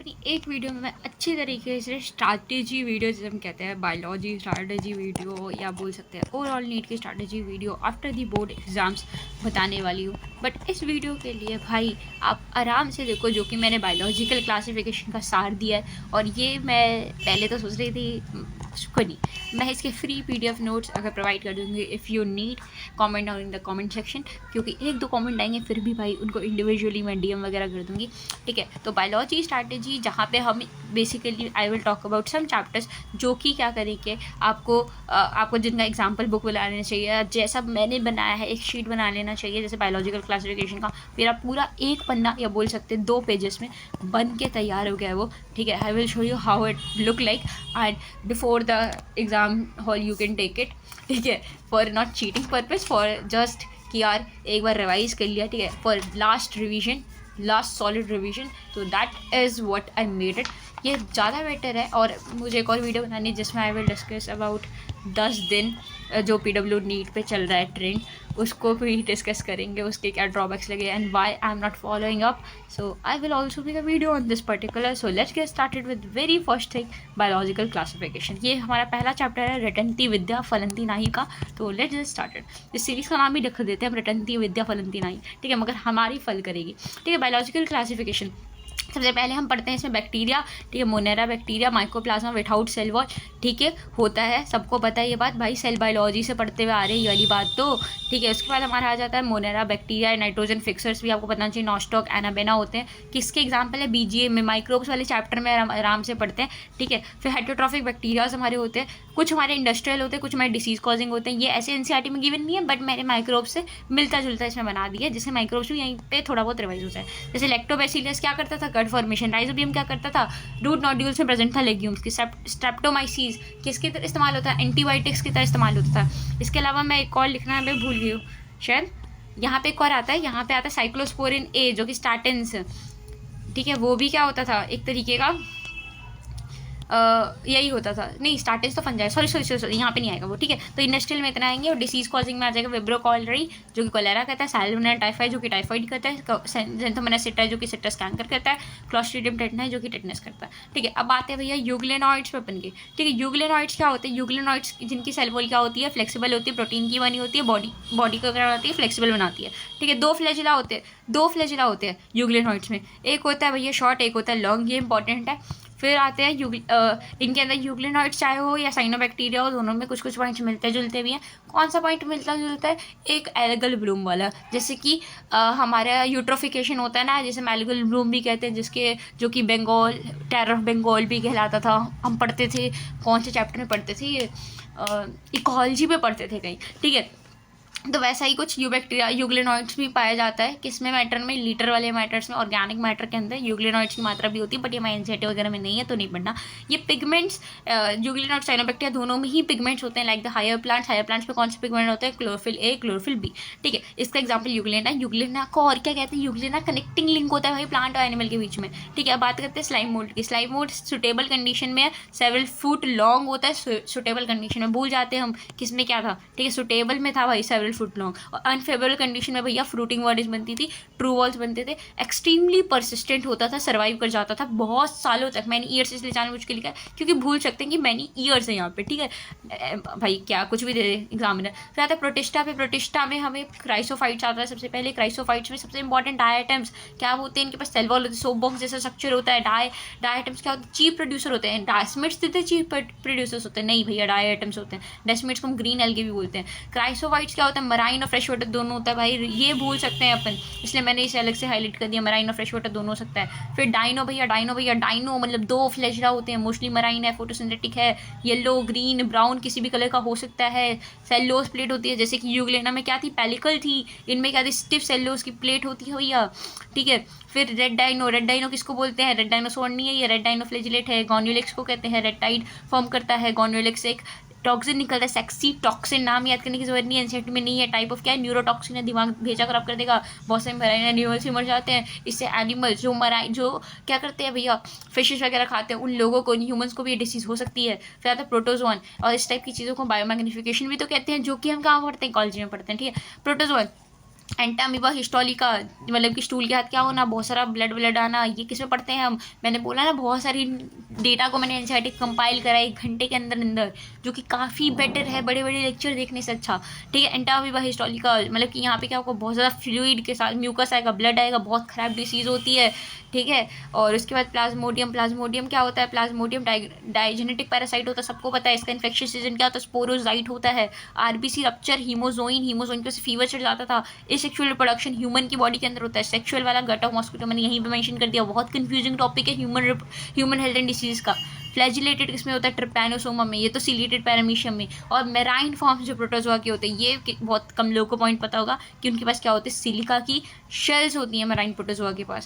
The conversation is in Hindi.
अपनी एक वीडियो में मैं अच्छी तरीके से स्ट्रैटेजी वीडियो, जिसे हम कहते हैं बायोलॉजी स्ट्रैटेजी वीडियो, या बोल सकते हैं ओवरऑल नीट की strategy video after the board exams बताने वाली हूँ। बट इस वीडियो के लिए भाई आप आराम से देखो, जो कि मैंने बायोलॉजिकल क्लासिफिकेशन का सार दिया है। और ये मैं पहले तो सोच रही थी नहीं, मैं इसके फ्री PDF नोट्स अगर प्रोवाइड कर दूँगी if you need, comment down in the comment section, क्योंकि एक दो कमेंट आएंगे फिर भी भाई उनको इंडिविजुअली मैं DM वगैरह कर दूँगी। ठीक है, तो बायोलॉजी स्ट्रैटेजी जहाँ पे हम basically I will talk about some chapters जो कि क्या करेंगे, आपको जिनका एग्जाम्पल बुक बना लेना चाहिए, जैसा मैंने बनाया है एक शीट बना लेना चाहिए जैसे बायोलॉजिकल क्लासिफिकेशन का। मेरा पूरा एक पन्ना या बोल सकते हैं 2 पेजेस में बन के तैयार हो गया है वो। ठीक है, I will show you how it look like and before the exam hall you can take it. ठीक है, for not cheating purpose, for just कि यार एक बार रिवाइज कर लिया। ठीक है, for last revision, last solid revision, तो that is what I made it. ये ज़्यादा बेटर है। और मुझे एक और वीडियो बनानी है जिसमें आई विल डिस्कस अबाउट 10 दिन जो PW नीट पे चल रहा है ट्रेंड, उसको भी डिस्कस करेंगे, उसके क्या ड्रॉबैक्स लगे and why I am not following up. So I will also make a video on this particular. So let's get started with very first thing, biological classification. ये हमारा पहला चैप्टर है, रटंती विद्या फलंती नाही का। तो लेट्स गेट स्टार्टेड। इस सीरीज़ का नाम ही रख देते हैं हम, रटंती विद्या फलंती नाही। ठीक है, मगर हमारी फल करेगी। ठीक है, बायोलॉजिकल क्लासिफिकेशन सबसे पहले हम पढ़ते हैं इसमें बैक्टीरिया। ठीक है, monera bacteria, mycoplasma without cell wall. ठीक है, होता है, सबको पता है ये बात भाई, सेल बायोलॉजी से पढ़ते हुए आ रहे हैं ये वाली बात तो। ठीक है, उसके बाद हमारा आ जाता है मोनेरा बैक्टीरिया, नाइट्रोजन फिक्सर्स भी आपको पता चाहिए, नॉस्टॉक एनाबेना होते हैं। किसके एग्जाम्पल है? BGA में माइक्रोब्स वाले चैप्टर में आराम से पढ़ते हैं। ठीक है, फिर हेटरोट्रॉफिक बैक्टीरियाज हमारे होते हैं, कुछ हमारे इंडस्ट्रियल होते हैं, कुछ हमारे डिसीज कॉजिंग होते हैं। ये ऐसे NCERT में गिवन नहीं है, बट मैंने माइक्रोब्स से मिलता जुलता इसमें बना दिया, जिससे माइक्रोब्स भी यहीं पे थोड़ा बहुत रिवाइज होता है। जैसे लैक्टोबैसिलस क्या करता था? गट फॉर्मेशन। राइजोबियम क्या करता था? रूट नोड्यूल्स में प्रेजेंट था लेग्यूम्स की। स्ट्रेप्टोमाइसिस किसकी तरह इस्तेमाल होता है? एंटीबायोटिक्स की तरह इस्तेमाल होता था। इसके अलावा मैं एक और लिखना मैं भूल गई हूँ शायद, यहाँ पे एक और आता है, यहाँ पे आता है साइक्लोस्पोरिन A जो कि स्टार्टेंस। ठीक है, वो भी क्या होता था? एक तरीके का यही होता था, नहीं स्टार्टेज तो फंजाई, सॉरी यहाँ पे नहीं आएगा वो। ठीक है, तो इंडस्ट्रियल में इतना आएंगे। और डिसीज कॉजिंग में आ जाएगा विब्रो कॉलरी जो कि कोलेरा कहता है, सैल्मोनेला टाइफाइड जो कि टाइफाइड करता है, ज़ेंथोमोनास सिटा जो कि सिट्रस कैंकर करता है, क्लॉस्ट्रीडियम टेटनास जो कि टेटनस करता है। ठीक है, अब आते हैं भैया यूग्लेनॉइड्स पे अपन के। ठीक है, यूग्लेनॉइड्स क्या होते हैं? यूग्लेनॉइड्स जिनकी सेल वॉल क्या होती है? फ्लेक्सिबल होती है, प्रोटीन की बनी होती है, बॉडी को क्या बनाती है? फ्लेक्सिबल बनाती है। ठीक है, दो फ्लैजिला होते हैं यूग्लेनॉइड्स में। एक होता है भैया शॉर्ट, एक होता है लॉन्ग, ये इंपॉर्टेंट है। फिर आते हैं इनके अंदर यूग्लेनॉइड्स चाहे हो या साइनोबैक्टीरिया हो, दोनों में कुछ कुछ पॉइंट्स मिलते जुलते भी हैं। कौन सा पॉइंट मिलता जुलता है? एक एल्गल ब्लूम वाला, जैसे कि हमारा यूट्रोफिकेशन होता है ना, जिसे एल्गल ब्लूम भी कहते हैं, जिसके जो कि बंगाल, टेरर ऑफ बंगाल भी कहलाता था। हम पढ़ते थे, कौन से चैप्टर में पढ़ते थे ये? इकोलॉजी में पढ़ते थे कहीं। ठीक है, तो वैसा ही कुछ यूग्लेनॉइड्स भी पाया जाता है। किसमें? मैटर में, लीटर वाले मैटर्स में, ऑर्गेनिक मैटर के अंदर यूग्लेनॉइड्स की मात्रा भी होती है, बट ये NCERT वगैरह में नहीं है तो नहीं पढ़ना। ये पिगमेंट्स, यूग्लेनॉइड साइनोबैक्टीरिया दोनों में ही पिगमेंट्स होते हैं, लाइक द हायर प्लांट्स में कौन से पिगमेंट होते हैं? Chlorophyll A, chlorophyll B। ठीक है, इसका एग्जाम्पल यूग्लेना को और क्या कहते हैं? यूग्लेना कनेक्टिंग लिंक होता है भाई प्लांट और एनिमल के बीच में। ठीक है, अब बात करते हैं स्लाइम मोल्ड की। स्लाइम मोल्ड सुटेबल कंडीशन में सेवरल फुट लॉन्ग होता है, सुटेबल कंडीशन में भूल जाते हैं हम किसमें क्या था। ठीक है, सुटेबल में था भाई सेवरल फुट लॉन्ग, और अनफेवरेबल कंडीशन में भैया फ्रूटिंग बॉडीज बनती थी, ट्रू वॉल्स बनते थे, एक्सट्रीमली परसिस्टेंट होता था, सर्वाइव कर जाता था बहुत सालों तक। मैंने ईयर्स इसलिए जानने मुझे लिखा है क्योंकि भूल सकते हैं कि मैंने ईयर्स है यहाँ पे। ठीक है भाई, क्या कुछ भी दे दे एग्जामिनर। फिर आता है प्रोटिस्टा पे। प्रोटिस्टा में हमें क्राइसोफाइट्स आता है सबसे पहले। क्राइसोफाइट्स में सबसे इंपॉर्टेंट डाई आइटम्स क्या होते हैं? इनके पास सेल वॉल होती है, सोप बॉक्स जैसा स्ट्रक्चर होता है। डाई आइटम्स क्या होते हैं? चीप प्रोड्यूसर होते हैं। डायस्मिट्स देते चीप प्रोड्यूसर्स होते हैं? नहीं भैया, डाई आइटम्स होते हैं। डेस्मिट्स को हम ग्रीन एल्गे भी बोलते हैं। क्राइसोफाइट्स क्या होता है? मराइन और फ्रेश वाटर दोनों होता है भाई, ये भूल सकते हैं अपन, इसलिए मैंने इसे अलग से हाईलाइट कर दिया। मराइन और फ्रेश वाटर दोनों हो सकता है। फिर डाइनो डाइनो मतलब 2 फ्लैजिला होते हैं, मोस्टली मराइन है, फोटोसिंथेटिक है, येलो, ग्रीन, ब्राउन किसी भी कलर का हो सकता है। सेल्लोस प्लेट होती है, जैसे कि यूग्लेना में क्या थी? पेलिकल थी, इनमें क्या थी? स्टिफ सेल्लोस की प्लेट होती है भैया। ठीक है, फिर रेड डाइनो किसको बोलते हैं? रेड डाइनोसोर नहीं है ये, रेड डाइनो फ्लैजिलेट है। गॉन्यूलेक्स को कहते हैं, रेड फॉर्म करता है। गॉन्यूलेक्स एक टॉक्सिन निकलता है, सेक्सी टॉक्सिन, नाम याद करने की जरूरत नहीं है, NCERT में नहीं है। टाइप ऑफ क्या है? न्यूरोटॉक्सिन है, दिमाग भेजा खराब कर देगा। बहुत सारे मराइन एनिमल्स भी मर जाते हैं इससे। एनिमल्स जो क्या करते हैं भैया, फिशेस वगैरह खाते हैं, उन लोगों को, ह्यूमंस को भी ये डिसीज हो सकती है। फिर आता है प्रोटोजोन, और इस टाइप की चीज़ों को बायोमैग्निफिकेशन भी तो कहते हैं, जो कि हम कहाँ पढ़ते हैं? कॉलेज में पढ़ते हैं। ठीक है, प्रोटोजोन एंटामीबा हिस्टोलिका, मतलब कि स्टूल के हाथ क्या होना, बहुत सारा ब्लड आना, ये किस में पढ़ते हैं हम, मैंने बोला ना बहुत सारी डेटा को मैंने एनसीईआरटी कंपाइल करा 1 घंटे के अंदर, जो कि काफ़ी बेटर है बड़े बड़े लेक्चर देखने से अच्छा। ठीक है, एंटामीबा हिस्टोलिका मतलब कि यहाँ पे क्या होगा, बहुत ज़्यादा फ्लूइड के साथ म्यूकस आएगा, ब्लड आएगा, बहुत ख़राब डिसीज़ होती है। ठीक है, और उसके बाद प्लाज्मोडियम क्या होता है, प्लाज्मोडियम डायजेनेटिक पैरासाइट होता है, सबको पता है। इसका इन्फेक्शियस एजेंट क्या होता है, स्पोरोजाइट होता है। आरबीसी रप्चर, हीमोजोइन की वजह से फीवर चढ़ जाता था। सेक्सुअल रिप्रोडक्शन ह्यूमन की बॉडी के अंदर होता है। सेक्सुअल वाला गट ऑफ मॉस्किटो मैंने यहीं पे मेंशन कर दिया, बहुत कंफ्यूजिंग टॉपिक है ह्यूमन हेल्थ एंड डिसीज का। फ्लैजिलेटेड किसमें होता है, ट्रिपैनोसोमा में, ये तो सिलेटेड पैरामीशियम में। और मेराइन फॉर्म्स जो प्रोटोजोआ के होते हैं, ये बहुत कम लोगों को पॉइंट पता होगा कि उनके पास क्या होते हैं, सिलिका की शेल्स होती हैं मेराइन प्रोटोजोआ के पास।